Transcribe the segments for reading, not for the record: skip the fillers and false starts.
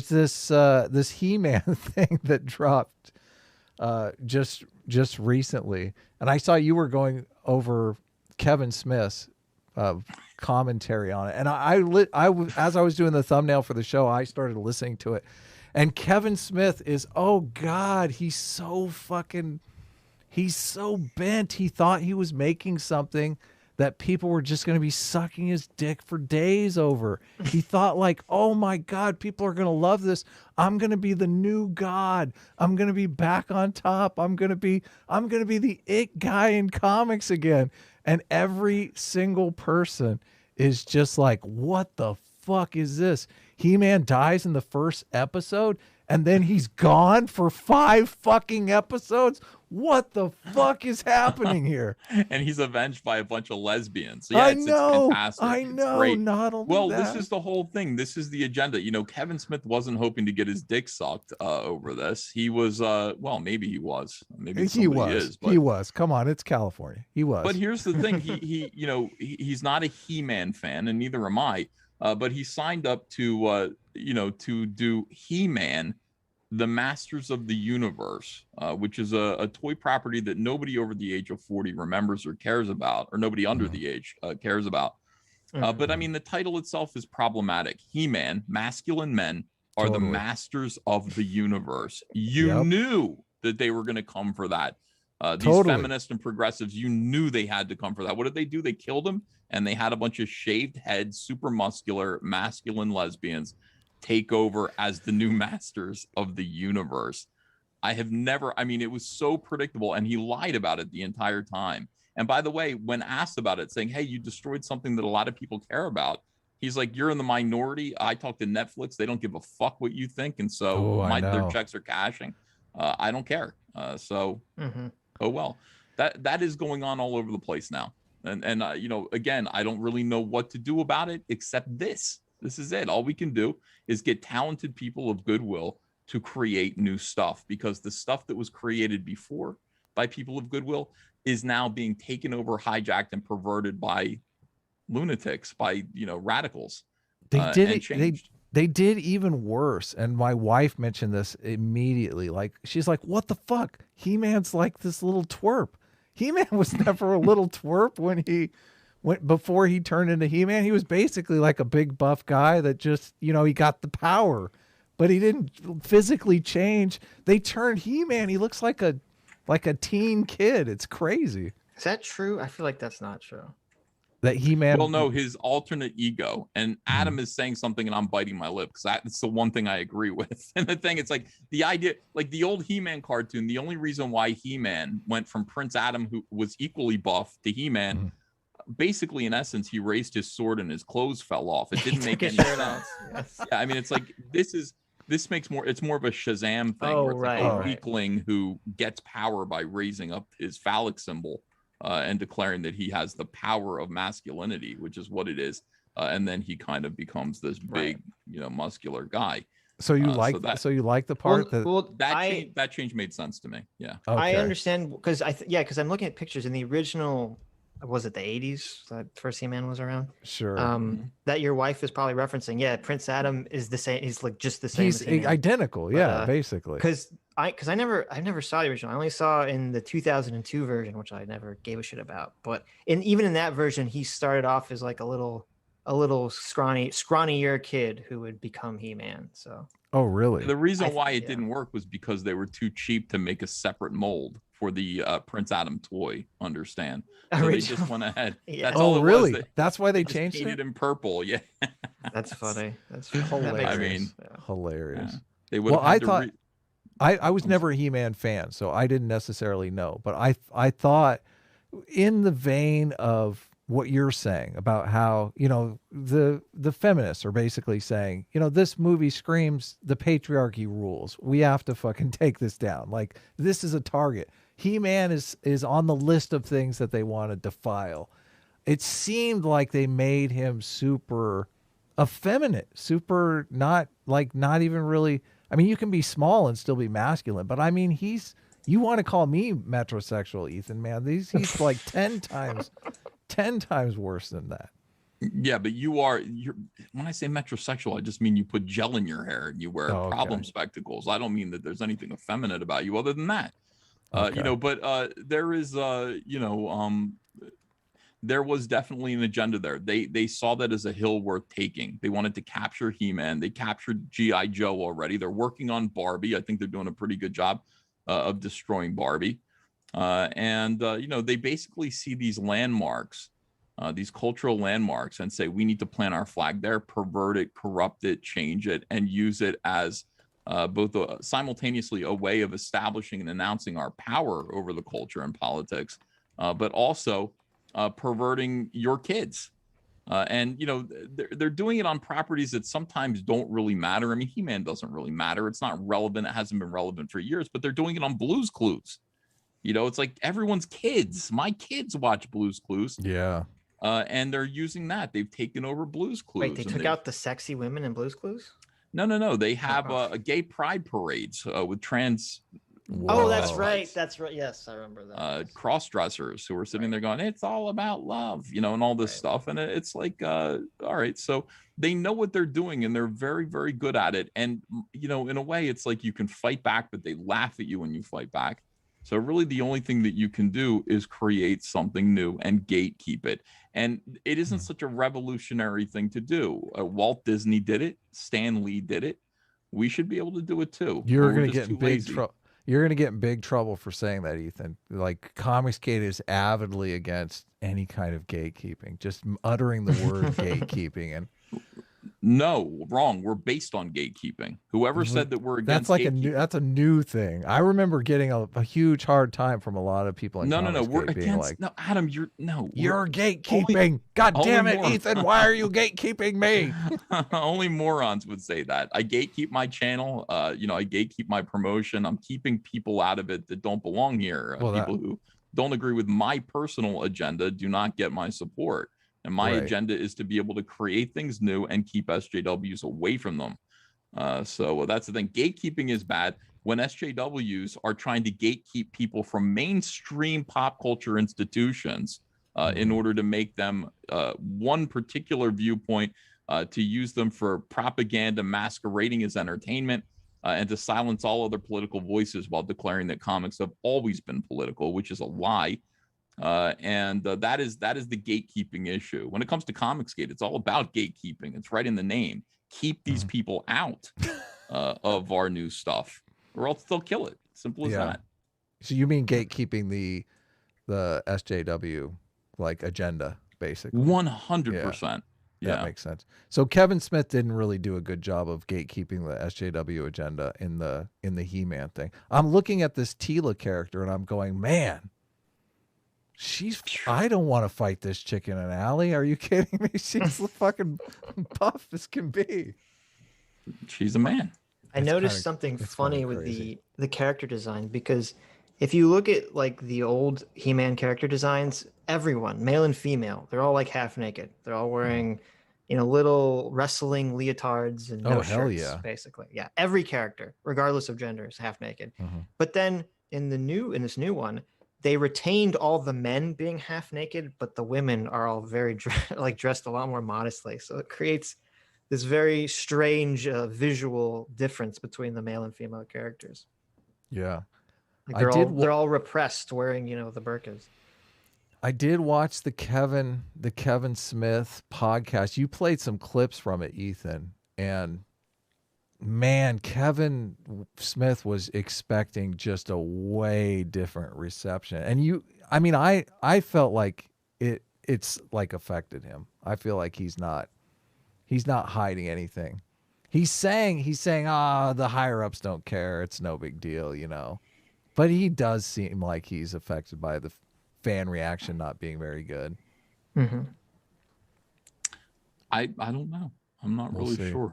there's this He-Man thing that dropped just recently, and I saw you were going over Kevin Smith's commentary on it, and as I was doing the thumbnail for the show, I started listening to it, and Kevin Smith is, oh God, he's so bent. He thought he was making something that people were just going to be sucking his dick for days over. He thought like, oh my God, people are going to love this. I'm going to be the new God. I'm going to be back on top. I'm going to be the it guy in comics again. And every single person is just like, what the fuck is this? He-Man dies in the first episode and then he's gone for 5 fucking episodes. What the fuck is happening here? And he's avenged by a bunch of lesbians. So yeah, it's fantastic. I know. Great. Not only that. This is the whole thing. This is the agenda. You know, Kevin Smith wasn't hoping to get his dick sucked over this. He was, maybe he was. Maybe he was. Is, but... He was. Come on, it's California. He was. But here's the thing. He's not a He-Man fan, and neither am I. But he signed up to do He-Man, the Masters of the Universe, which is a toy property that nobody over the age of 40 remembers or cares about, or nobody under the age cares about. But I mean, the title itself is problematic. He-Man, masculine men, are the masters of the universe. You knew that they were going to come for that. These feminists and progressives, you knew they had to come for that. What did they do? They killed him, and they had a bunch of shaved heads, super muscular, masculine lesbians take over as the new masters of the universe. It was so predictable, and he lied about it the entire time. And by the way, when asked about it, saying, hey, you destroyed something that a lot of people care about, he's like, you're in the minority. I talk to Netflix. They don't give a fuck what you think. And so their checks are cashing. I don't care. Oh, well, that is going on all over the place now. And again, I don't really know what to do about it, except this. This is it. All we can do is get talented people of goodwill to create new stuff, because the stuff that was created before by people of goodwill is now being taken over, hijacked, and perverted by lunatics, by radicals. They did even worse. And my wife mentioned this immediately. Like, she's like, what the fuck? He-Man's like this little twerp. He-Man was never a little twerp before he turned into He-Man. He was basically like a big buff guy that just, he got the power, but he didn't physically change. They turned He-Man. He looks like a teen kid. It's crazy. Is that true? I feel like that's not true. That He-Man. Well, no, his alternate ego. And Adam is saying something, and I'm biting my lip, because that's the one thing I agree with. And the thing, it's like the idea, like the old He-Man cartoon, the only reason why He-Man went from Prince Adam, who was equally buff, to He-Man, basically, in essence, he raised his sword and his clothes fell off. It didn't make any sense. Yes. Yeah, I mean, it's like this makes more. It's more of a Shazam thing, where it's like a weakling who gets power by raising up his phallic symbol and declaring that he has the power of masculinity, which is what it is, and then he kind of becomes this big, muscular guy. So you like so you like the part that change made sense to me. Yeah, okay. I understand, because because I'm looking at pictures in the original. Was it the 80s that first He-Man was around? Sure. That your wife is probably referencing. Yeah, Prince Adam is the same. He's like just the same. He's identical. But, basically. Because I never saw the original. I only saw in the 2002 version, which I never gave a shit about. But even in that version, he started off as like a little scrawnier kid who would become He-Man. So. Oh, really? The reason why it didn't work was because they were too cheap to make a separate mold for the Prince Adam toy. Understand? So they just went ahead. That's all really? That's why they changed it in purple. Yeah. That's funny. That's hilarious. I mean, hilarious. Yeah. They would. Well, I thought I was never a He-Man fan, so I didn't necessarily know. But I thought, in the vein of what you're saying about how, the feminists are basically saying, this movie screams the patriarchy rules. We have to fucking take this down. Like, this is a target. He-Man is on the list of things that they want to defile. It seemed like they made him super effeminate, super not even really. I mean, you can be small and still be masculine, but I mean, you want to call me metrosexual, Ethan, man. He's like 10 times worse than that. Yeah, but you're when I say metrosexual, I just mean you put gel in your hair and you wear problem spectacles. I don't mean that there's anything effeminate about you other than that. But there is there was definitely an agenda there. They saw that as a hill worth taking. They wanted to capture He-Man. They captured G.I. Joe already. They're working on Barbie. I think they're doing a pretty good job of destroying Barbie. They basically see these landmarks, these cultural landmarks, and say, we need to plant our flag there, pervert it, corrupt it, change it, and use it as both simultaneously a way of establishing and announcing our power over the culture and politics, but also perverting your kids. They're doing it on properties that sometimes don't really matter. I mean, He-Man doesn't really matter. It's not relevant. It hasn't been relevant for years, but they're doing it on Blue's Clues. It's like everyone's kids. My kids watch Blue's Clues. Yeah. And they're using that. They've taken over Blue's Clues. Wait, they took out the sexy women in Blue's Clues? No. They have a gay pride parades with trans. Oh, that's right. That's right. Yes, I remember that. Cross dressers who are sitting there going, "It's all about love," and all this stuff. And it's like, all right. So they know what they're doing, and they're very, very good at it. And in a way, it's like you can fight back, but they laugh at you when you fight back. So really, the only thing that you can do is create something new and gatekeep it. And it isn't such a revolutionary thing to do. Walt Disney did it. Stan Lee did it. We should be able to do it too. You're going to get in big trouble. You're going to get in big trouble for saying that, Ethan. Like, Comicsgate is avidly against any kind of gatekeeping. Just uttering the word gatekeeping and. No, wrong. We're based on gatekeeping. Whoever said that we're against that's a new thing. I remember getting a huge hard time from a lot of people. No. We're against. No, Adam, you're gatekeeping. God damn it, Ethan! Why are you gatekeeping me? Only morons would say that. I gatekeep my channel. I gatekeep my promotion. I'm keeping people out of it that don't belong here. People who don't agree with my personal agenda do not get my support. And my agenda is to be able to create things new and keep SJWs away from them. So that's the thing. Gatekeeping is bad when SJWs are trying to gatekeep people from mainstream pop culture institutions in order to make them one particular viewpoint, to use them for propaganda masquerading as entertainment, and to silence all other political voices while declaring that comics have always been political, which is a lie. That is the gatekeeping issue. When it comes to Comicsgate, it's all about gatekeeping. It's right in the name. Keep these people out of our new stuff, or else they'll kill it. Simple as that. So you mean gatekeeping the SJW agenda, basically? 100%. Yeah. That makes sense. So Kevin Smith didn't really do a good job of gatekeeping the SJW agenda in the He-Man thing. I'm looking at this Teela character and I'm going, man. I don't want to fight this chick in an alley. Are you kidding me? She's fucking buff as can be. She's a man. I noticed something funny with the character design, because if you look at the old He-Man character designs, everyone, male and female, they're all half naked. They're all wearing, little wrestling leotards and no shirts, basically. Yeah, every character, regardless of gender, is half naked. Mm-hmm. But then in this new one, they retained all the men being half naked, but the women are all very dressed a lot more modestly. So it creates this very strange visual difference between the male and female characters. Yeah. They're all repressed wearing, the burqas. I did watch the Kevin Smith podcast. You played some clips from it, Ethan, and man, Kevin Smith was expecting just a way different reception. And I felt like it's affected him. I feel like he's not hiding anything. He's saying, the higher ups don't care. It's no big deal, But he does seem like he's affected by the fan reaction not being very good. Mm-hmm. I don't know. I'm not really sure.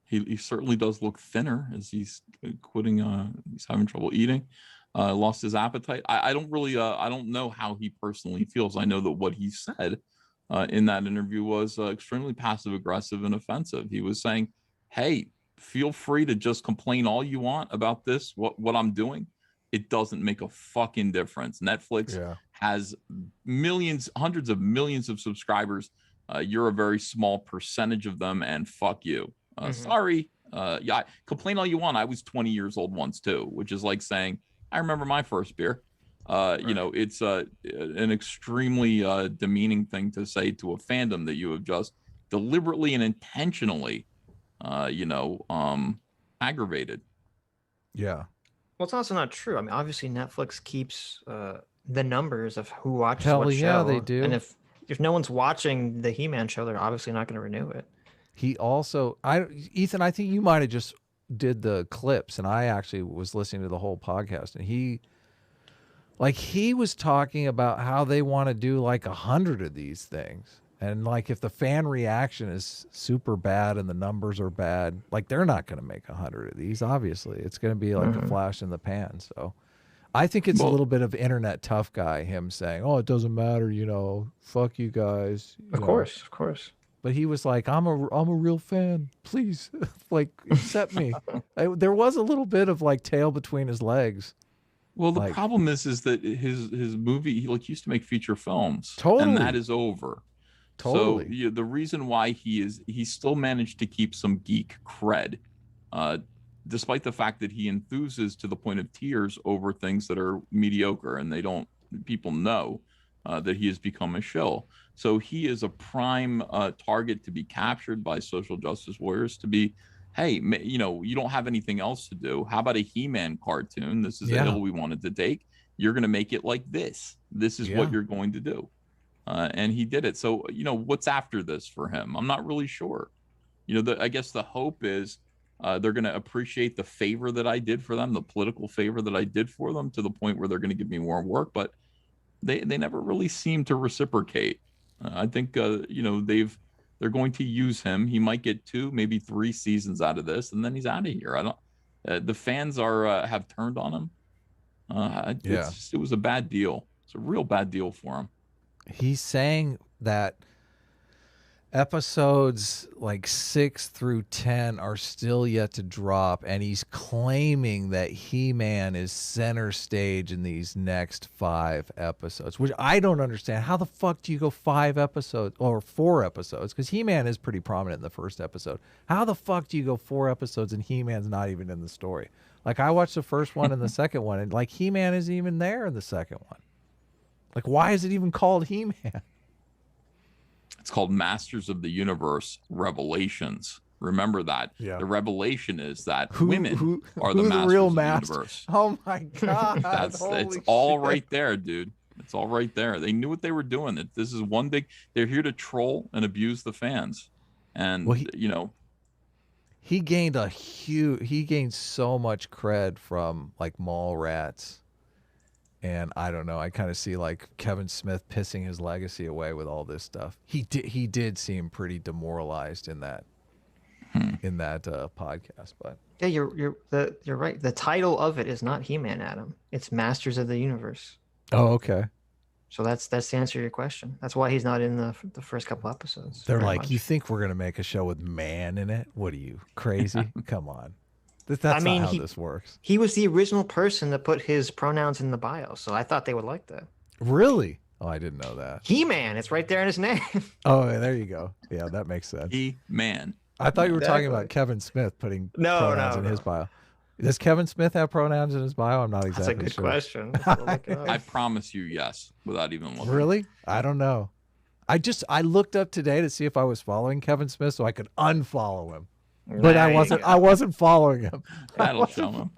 He certainly does look thinner as he's quitting. He's having trouble eating. Lost his appetite. I don't really. I don't know how he personally feels. I know that what he said in that interview was extremely passive aggressive and offensive. He was saying, "Hey, feel free to just complain all you want about this. What I'm doing. It doesn't make a fucking difference. Netflix has millions, hundreds of millions of subscribers. You're a very small percentage of them, and fuck you. Sorry. Yeah, complain all you want. I was 20 years old once too, which is like saying, I remember my first beer. You know, it's an extremely demeaning thing to say to a fandom that you have just deliberately and intentionally, aggravated. Yeah. Well, it's also not true. I mean, obviously Netflix keeps the numbers of who watches Hell what yeah, show. they do. And if no one's watching the He-Man show, they're obviously not going to renew it. He also, Ethan, I think you might have just did the clips, and I actually was listening to the whole podcast, and he was talking about how they want to do like 100 of these things. And like, if the fan reaction is super bad and the numbers are bad, like they're not going to make 100 of these. Obviously, it's going to be like a flash in the pan. So I think it's a little bit of internet tough guy, him saying, "Oh, it doesn't matter, you know, fuck you guys." Of course. But he was like, I'm a real fan. Please, like, accept me." There was a little bit of like tail between his legs. Well, the problem is that his movie, he used to make feature films, Totally. and that is over. Totally. So the reason why he still managed to keep some geek cred, despite the fact that he enthuses to the point of tears over things that are mediocre, and people know that he has become a shill. So he is a prime target to be captured by social justice warriors to be, hey, you know, you don't have anything else to do. How about a He-Man cartoon? This is a hill we wanted to take. You're going to make it like this. This is what you're going to do. And he did it. So, you know, what's after this for him? I'm not really sure. You know, I guess the hope is they're going to appreciate the favor that I did for them, the political favor that I did for them, to the point where they're going to give me more work. But they never really seem to reciprocate. I think, you know, they're going to use him. He might get 2, maybe 3 seasons out of this, and then he's out of here. The fans have turned on him. It was a bad deal. It's a real bad deal for him. He's saying that episodes like 6 through 10 are still yet to drop, and he's claiming that He-Man is center stage in these next 5 episodes, which I don't understand. How the fuck do you go 5 episodes or 4 episodes? Because He-Man is pretty prominent in the first episode. How the fuck do you go 4 episodes and He-Man's not even in the story? Like, I watched the first one and the second one, and like He-Man isn't even there in the second one. Like, why is it even called He-Man? It's called Masters of the Universe Revelations. Remember that. Yeah. The revelation is that women are the who masters real of the master? universe. Oh my God. It's all right there, dude. It's all right there. They knew what they were doing. That this is one big. They're here to troll and abuse the fans, and you know. He gained so much cred from like Mallrats. And I don't know. I kind of see like Kevin Smith pissing his legacy away with all this stuff. He did seem pretty demoralized in that podcast. But yeah, you're right. The title of it is not He-Man, Adam. It's Masters of the Universe. Oh, okay. So that's the answer to your question. That's why he's not in the first couple episodes. They're like, you think we're gonna make a show with man in it? What are you, crazy? Come on. That's not how this works. He was the original person that put his pronouns in the bio, so I thought they would like that. Really? Oh, I didn't know that. He-Man, it's right there in his name. Oh, there you go. Yeah, that makes sense. He-Man. I thought you were talking about Kevin Smith putting pronouns in his bio. Does Kevin Smith have pronouns in his bio? I'm not exactly sure. That's a good question. I promise you, yes, without even looking. Really? I don't know. I looked up today to see if I was following Kevin Smith so I could unfollow him. But I wasn't following him. That'll show him.